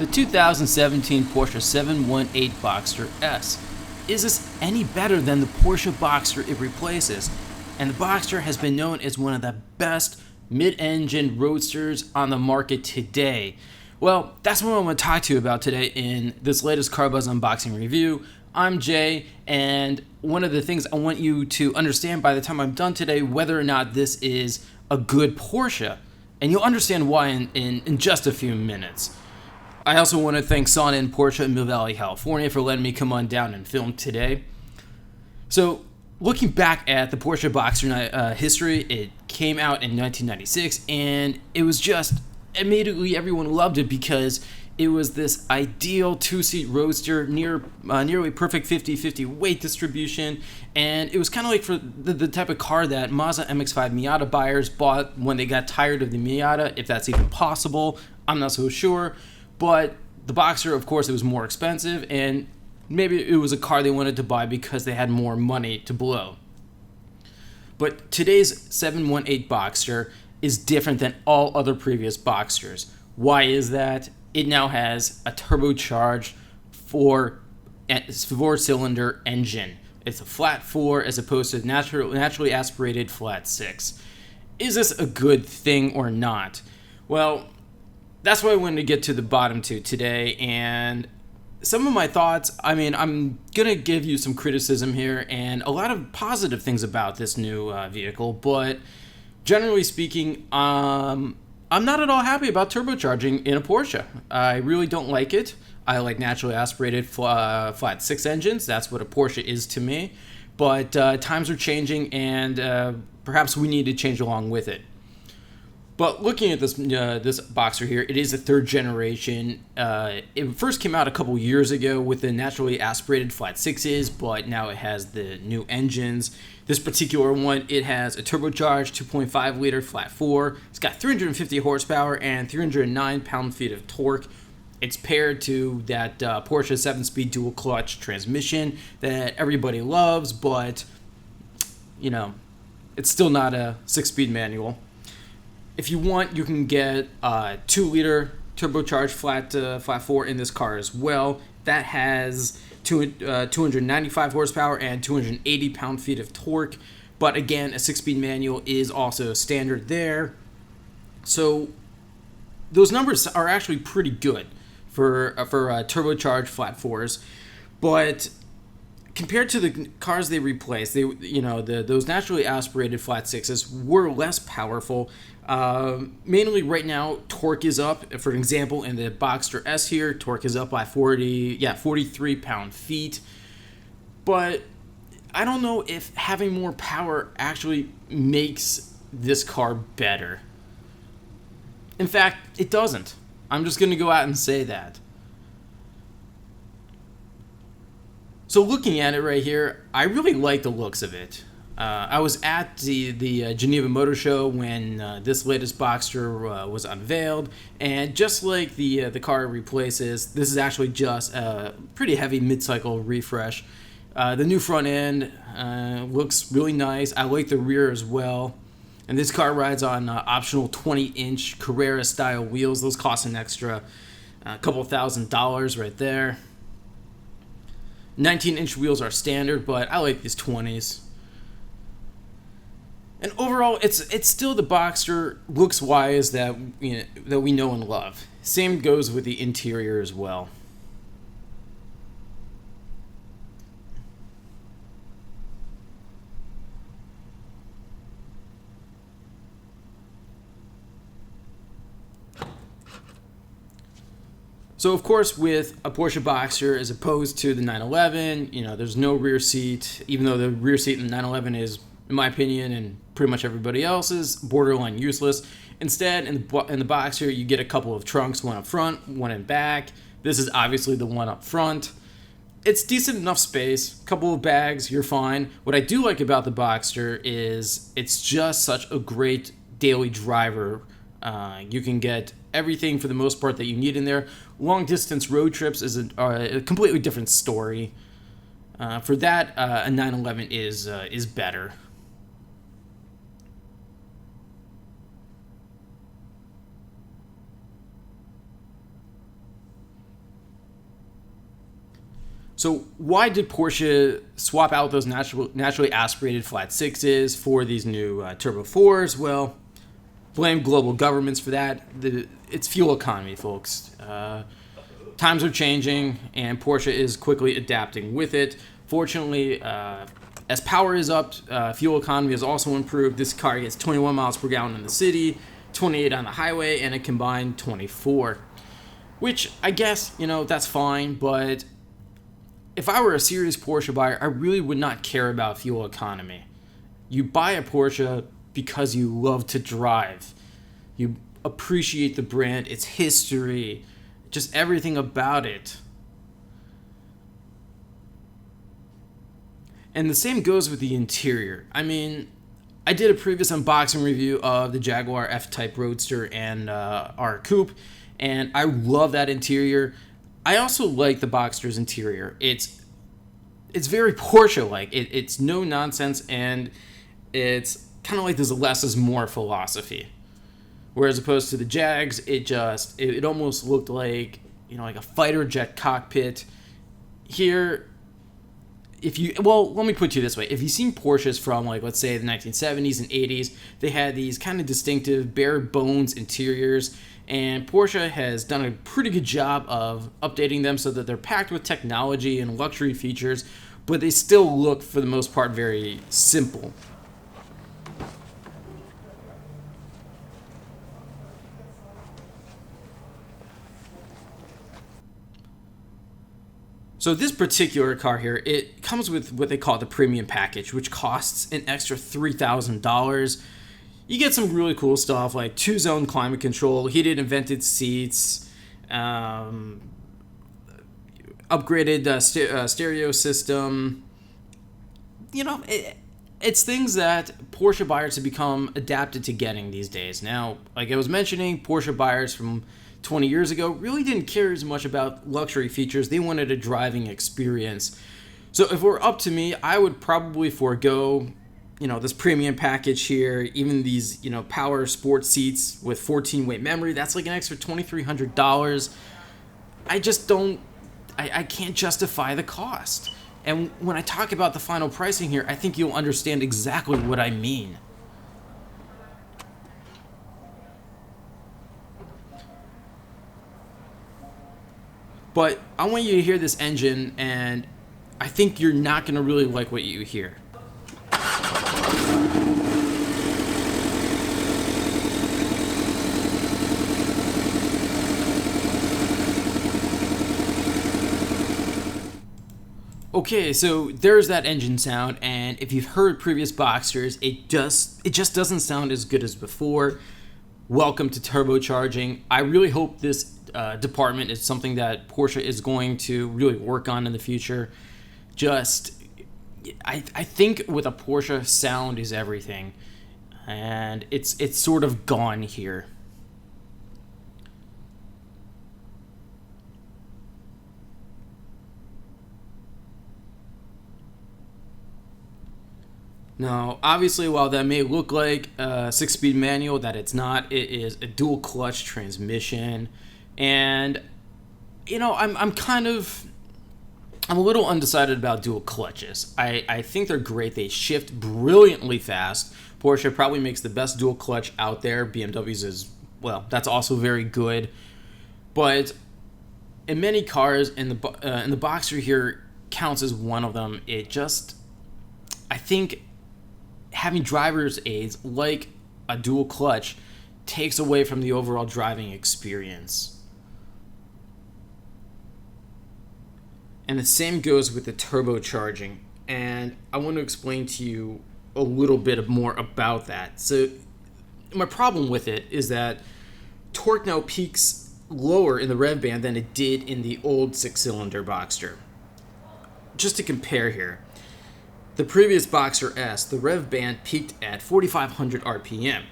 the 2017 Porsche 718 Boxster S. Is this any better than the Porsche Boxster it replaces? And the Boxster has been known as one of the best mid-engine roadsters on the market today. Well, that's what I want to talk to you about today in this latest Car Buzz unboxing review. I'm Jay, and one of the things I want you to understand by the time I'm done today, whether or not this is a good Porsche. And you'll understand why in just a few minutes. I also want to thank Sauna and Porsche in Mill Valley, California for letting me come on down and film today. So, looking back at the Porsche Boxster history, it came out in 1996, and it was just immediately everyone loved it because it was this ideal two-seat roadster, nearly perfect 50-50 weight distribution, and it was kind of like for the type of car that Mazda MX-5 Miata buyers bought when they got tired of the Miata, if that's even possible. I'm not so sure, but the Boxster, of course, it was more expensive, and maybe it was a car they wanted to buy because they had more money to blow. But today's 718 Boxster is different than all other previous Boxsters. Why is that? It now has a turbocharged four-cylinder engine. It's a flat 4 as opposed to naturally aspirated flat 6. Is this a good thing or not? Well, that's what I wanted to get to the bottom to today, and some of my thoughts, I'm going to give you some criticism here and a lot of positive things about this new vehicle, but generally speaking, I'm not at all happy about turbocharging in a Porsche. I really don't like it. I like naturally aspirated flat 6 engines. That's what a Porsche is to me. But times are changing, and perhaps we need to change along with it. But looking at this Boxster here, it is a third generation. It first came out a couple years ago with the naturally aspirated flat 6s, but now it has the new engines. This particular one, it has a turbocharged 2.5 liter flat 4. It's got 350 horsepower and 309 pound-feet of torque. It's paired to that Porsche 7-speed dual clutch transmission that everybody loves, but it's still not a 6-speed manual. If you want, you can get a 2-liter turbocharged flat 4 in this car as well. That has 295 horsepower and 280 pound-feet of torque. But again, a 6-speed manual is also standard there. So those numbers are actually pretty good for turbocharged flat 4s. But compared to the cars they replaced, those naturally aspirated flat 6s were less powerful. Mainly right now, torque is up. For example, in the Boxster S here, torque is up by 43 pound-feet. But I don't know if having more power actually makes this car better. In fact, it doesn't. I'm just going to go out and say that. So looking at it right here, I really like the looks of it. I was at the Geneva Motor Show when this latest Boxster was unveiled, and just like the car it replaces, this is actually just a pretty heavy mid-cycle refresh. The new front end looks really nice. I like the rear as well. And this car rides on optional 20-inch Carrera-style wheels. Those cost an extra couple $1,000s right there. 19-inch wheels are standard, but I like these 20s. And overall, it's still the Boxster looks-wise that we know and love. Same goes with the interior as well. So of course, with a Porsche Boxster as opposed to the 911, there's no rear seat, even though the rear seat in the 911 is, in my opinion, and pretty much everybody else's, borderline useless. Instead, in the Boxster, you get a couple of trunks, one up front, one in back. This is obviously the one up front. It's decent enough space, couple of bags, you're fine. What I do like about the Boxster is it's just such a great daily driver. You can get everything for the most part that you need in there. Long distance road trips is a completely different story. For that, a 911 is better. So why did Porsche swap out those naturally aspirated flat sixes for these new turbo fours? Well, blame global governments for that. It's fuel economy, folks. Times are changing, and Porsche is quickly adapting with it. Fortunately, as power is up, fuel economy has also improved. This car gets 21 miles per gallon in the city, 28 on the highway, and a combined 24. Which, I guess, that's fine, but if I were a serious Porsche buyer, I really would not care about fuel economy. You buy a Porsche because you love to drive. You appreciate the brand, its history, just everything about it. And the same goes with the interior. I mean, I did a previous unboxing review of the Jaguar F-Type Roadster and our Coupe, and I love that interior. I also like the Boxster's interior. It's very Porsche-like. It's no nonsense, and it's kind of like this less is more philosophy. Whereas opposed to the Jags, it almost looked like like a fighter jet cockpit. Here, let me put it to you this way: if you've seen Porsches from let's say the 1970s and 80s, they had these kind of distinctive bare bones interiors. And Porsche has done a pretty good job of updating them so that they're packed with technology and luxury features, but they still look, for the most part, very simple. So this particular car here, it comes with what they call the premium package, which costs an extra $3,000. You get some really cool stuff like 2-zone climate control, heated and vented seats, upgraded stereo system. It's things that Porsche buyers have become adapted to getting these days. Now, like I was mentioning, Porsche buyers from 20 years ago really didn't care as much about luxury features. They wanted a driving experience. So if it were up to me, I would probably forego this premium package here, even these, power sports seats with 14-way memory. That's like an extra $2,300. I just don't, I can't justify the cost. And when I talk about the final pricing here, I think you'll understand exactly what I mean. But I want you to hear this engine, and I think you're not going to really like what you hear. Okay, so there's that engine sound, and if you've heard previous Boxsters, it just doesn't sound as good as before. Welcome to turbocharging. I really hope this department is something that Porsche is going to really work on in the future. I think with a Porsche, sound is everything, and it's sort of gone here. Now, obviously, while that may look like a 6-speed manual, that it's not. It is a dual clutch transmission, and I'm a little undecided about dual clutches. I think they're great. They shift brilliantly fast. Porsche probably makes the best dual clutch out there. BMW's is, well, that's also very good. But in many cars, and the Boxster here counts as one of them, I think having driver's aids like a dual clutch takes away from the overall driving experience. And the same goes with the turbocharging. And I want to explain to you a little bit more about that. So my problem with it is that torque now peaks lower in the rev band than it did in the old 6-cylinder Boxster. Just to compare here, the previous Boxster S, the rev band peaked at 4,500 RPM,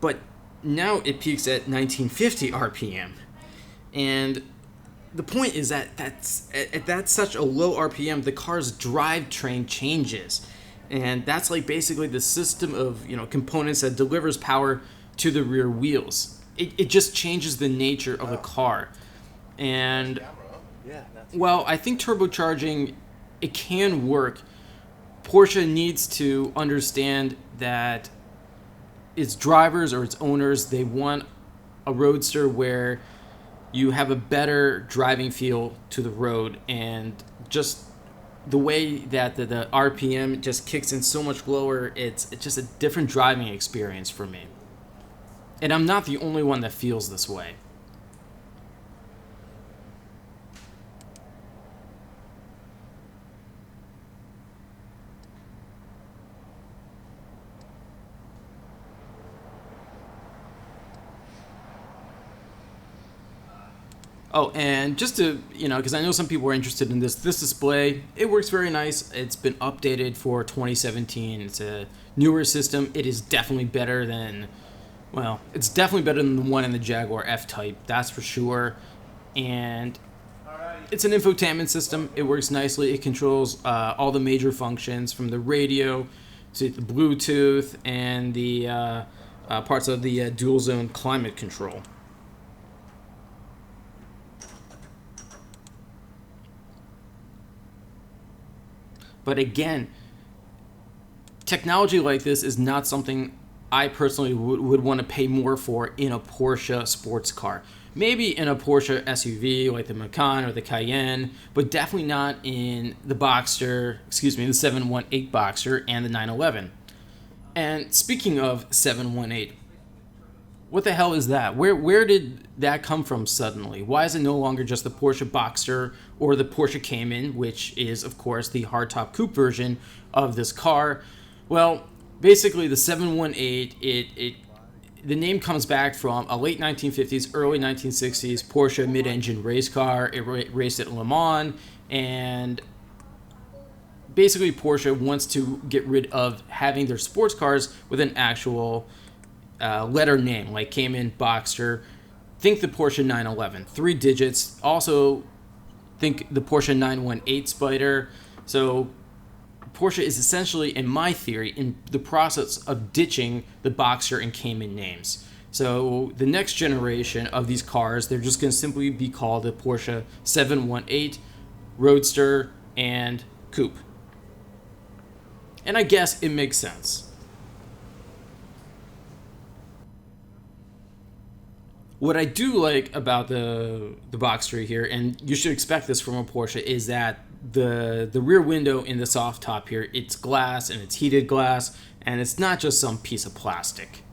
but now it peaks at 1950 RPM. And the point is that that's such a low RPM, the car's drivetrain changes. And that's like basically the system of components that delivers power to the rear wheels. It just changes the nature of the car. And Well, I think turbocharging, it can work. Porsche needs to understand that its drivers or its owners, they want a roadster where you have a better driving feel to the road, and just the way that the RPM just kicks in so much lower, it's just a different driving experience for me. And I'm not the only one that feels this way. Oh, and just to, because I know some people are interested in this display, it works very nice. It's been updated for 2017. It's a newer system. It is definitely better than, well, it's definitely better than the one in the Jaguar F-Type, that's for sure. And it's an infotainment system. It works nicely. It controls all the major functions, from the radio to the Bluetooth and the parts of the dual zone climate control. But again, technology like this is not something I personally would want to pay more for in a Porsche sports car. Maybe in a Porsche SUV like the Macan or the Cayenne, but definitely not in the Boxster, the 718 Boxster and the 911. And speaking of 718, what the hell is that? Where did that come from suddenly? Why is it no longer just the Porsche Boxster or the Porsche Cayman, which is, of course, the hardtop coupe version of this car? Well, basically, the 718, the name comes back from a late 1950s, early 1960s Porsche mid-engine race car. It raced at Le Mans, and basically Porsche wants to get rid of having their sports cars with an actual letter name, like Cayman, Boxster. Think the Porsche 911, 3 digits. Also, think the Porsche 918 Spider. So, Porsche is essentially, in my theory, in the process of ditching the Boxster and Cayman names. So, the next generation of these cars, they're just going to simply be called the Porsche 718, Roadster, and Coupe. And I guess it makes sense. What I do like about the Boxster here, and you should expect this from a Porsche, is that the rear window in the soft top here, it's glass, and it's heated glass, and it's not just some piece of plastic.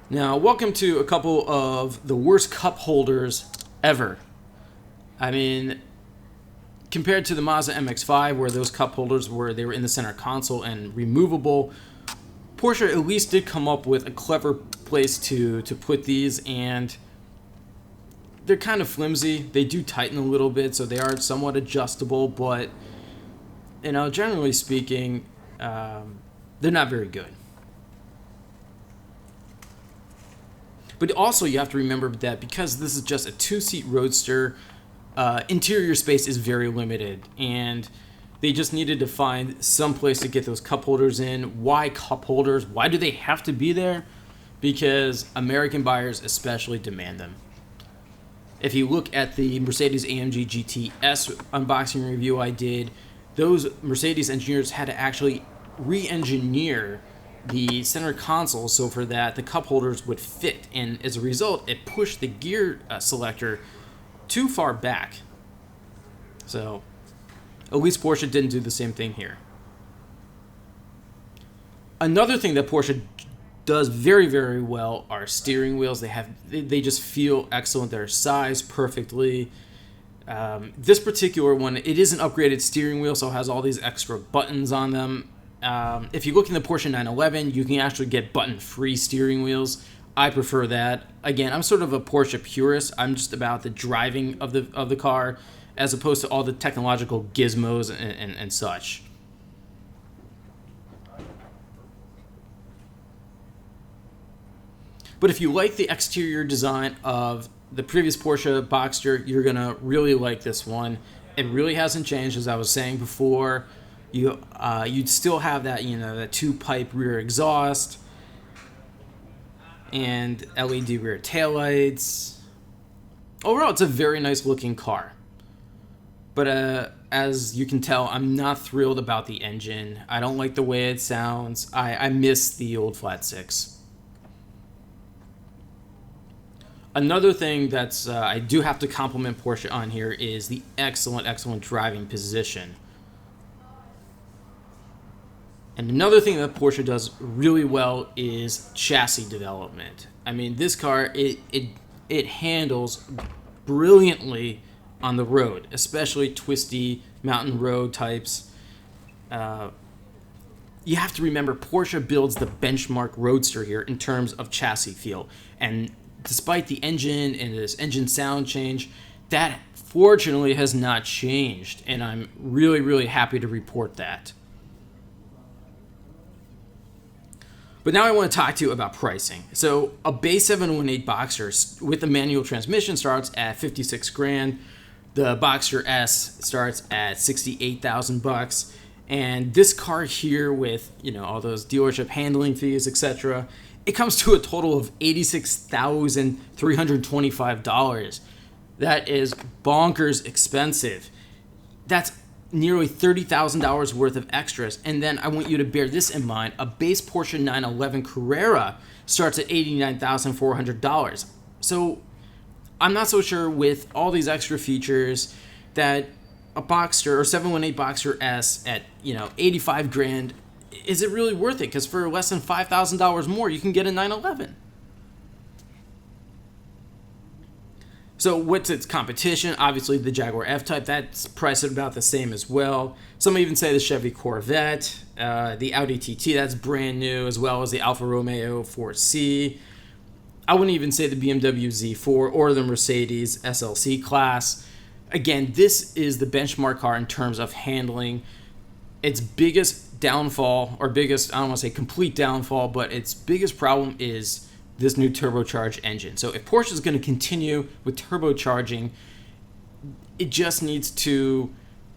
Now, welcome to a couple of the worst cup holders ever. I mean, compared to the Mazda MX-5, where those cup holders were in the center console and removable, Porsche at least did come up with a clever place to put these, and they're kind of flimsy. They do tighten a little bit, so they are somewhat adjustable, but, generally speaking, they're not very good. But also, you have to remember that because this is just a 2-seat roadster, interior space is very limited, and they just needed to find some place to get those cup holders in. Why cup holders? Why do they have to be there? Because American buyers especially demand them. If you look at the Mercedes-AMG GT S unboxing review I did, those Mercedes engineers had to actually re-engineer the center console so for that the cup holders would fit, and as a result, it pushed the gear selector too far back. So, at least Porsche didn't do the same thing here. Another thing that Porsche does very, very well are steering wheels. They just feel excellent. They're sized perfectly. This particular one, it is an upgraded steering wheel, so it has all these extra buttons on them. If you look in the Porsche 911, you can actually get button-free steering wheels. I prefer that. Again, I'm sort of a Porsche purist. I'm just about the driving of the car, as opposed to all the technological gizmos and such. But if you like the exterior design of the previous Porsche Boxster, you're going to really like this one. It really hasn't changed, as I was saying before. You'd still have that, that 2-pipe rear exhaust. and LED rear taillights. Overall, it's a very nice looking car. But as you can tell, I'm not thrilled about the engine. I don't like the way it sounds. I miss the old flat six. Another thing that's I do have to compliment Porsche on here is the excellent driving position. And another thing that Porsche does really well is chassis development. I mean, this car, it handles brilliantly on the road, especially twisty mountain road types. You have to remember, Porsche builds the benchmark roadster here in terms of chassis feel. And despite the engine and this engine sound change, that fortunately has not changed. And I'm really happy to report that. But now I want to talk to you about pricing. So a base 718 Boxster with a manual transmission starts at 56 grand. The Boxster S starts at 68,000 bucks. And this car here with, all those dealership handling fees, etc., it comes to a total of $86,325. That is bonkers expensive. That's nearly $30,000 worth of extras. And then I want you to bear this in mind. A base Porsche 911 Carrera starts at $89,400. So I'm not so sure with all these extra features that a Boxster or 718 Boxster S at 85 grand, is it really worth it? Because for less than $5,000 more, you can get a 911. So what's its competition? Obviously the Jaguar F-Type, that's priced at about the same as well. Some even say the Chevy Corvette, the Audi TT, that's brand new, as well as the Alfa Romeo 4C. I wouldn't even say the BMW Z4 or the Mercedes SLC class. Again, this is the benchmark car in terms of handling. Its biggest downfall, or biggest, I don't want to say complete downfall, but its biggest problem is this new turbocharged engine. So if Porsche is going to continue with turbocharging, it just needs to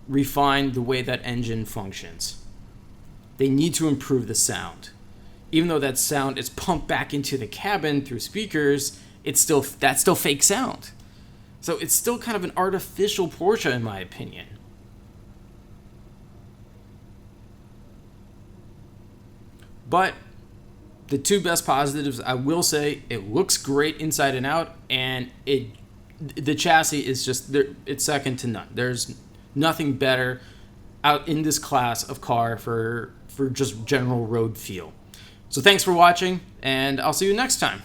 refine the way that engine functions. They need to improve the sound. Even though that sound is pumped back into the cabin through speakers, that's still fake sound. So it's still kind of an artificial Porsche in my opinion. But the two best positives, I will say, it looks great inside and out, and the chassis is just, it's second to none. There's nothing better out in this class of car for just general road feel. So thanks for watching, and I'll see you next time.